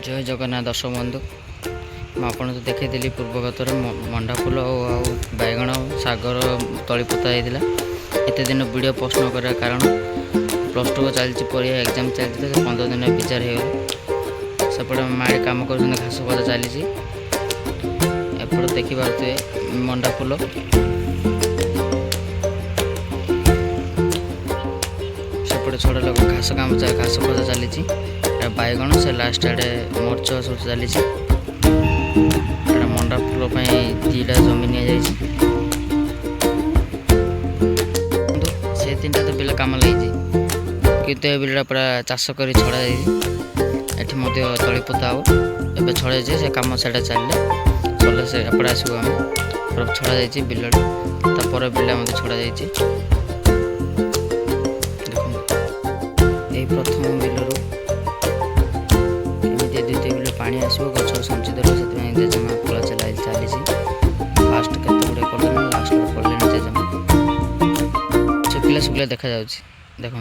जय जगन्नाथ दर्शक बंधु मुझे देखी पूर्वगतर मंडा फूल और बैगण सागर तली पोता होता एत दिन वीडियो पोस्ट न कर कारण +2 को चलती परीक्षा एग्जाम चलती 15 दिन विचार हो सेपटे माड़ी कम कर घास पदा चली एपटे देखिपे मंडा फूल सेपटे छड़ा लोक घास काम घास पदा चली बैगण से लास्ट आड़े मरच सब चली मंडा फूल दीटा जमी नि से 3टा तो बिल कम लगी कितु ए बिलटा पूरा चाष कर छड़ा ये तली पोता हो छड़ा से कम से चलिए चल से एपटे आसबू आम पूरा छड़ा जाइए बिलटा बिल छड़ा जाइए प्रथम बिलू द्वितीय बिल पानी आसो गच संचित रही जेजेमा फूल चलाई चली फास्ट के गुड़े कर लास्ट पड़े जेजेमा शुखिला शुखिला देखा देखु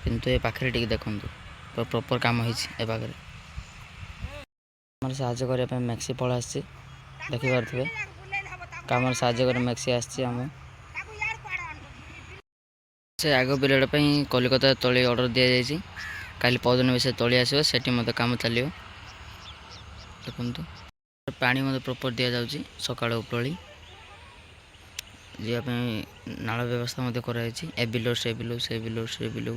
किंतु ये पाखे टी देखु प्रॉपर काम होपाखे साहय करने मैक्सी फल आसी देखिपे कम साहय मैक्सी आम से आग बिलटा कलिकता तली ऑर्डर दि जाइए काली पौधन भी से तली आसो से मत कम चलो देखु पानी मत प्रॉपर दि जाऊँगी सका उपरली जावाई नाल व्यवस्था कराई ए बिलो से बिलो से बिलो से बिलो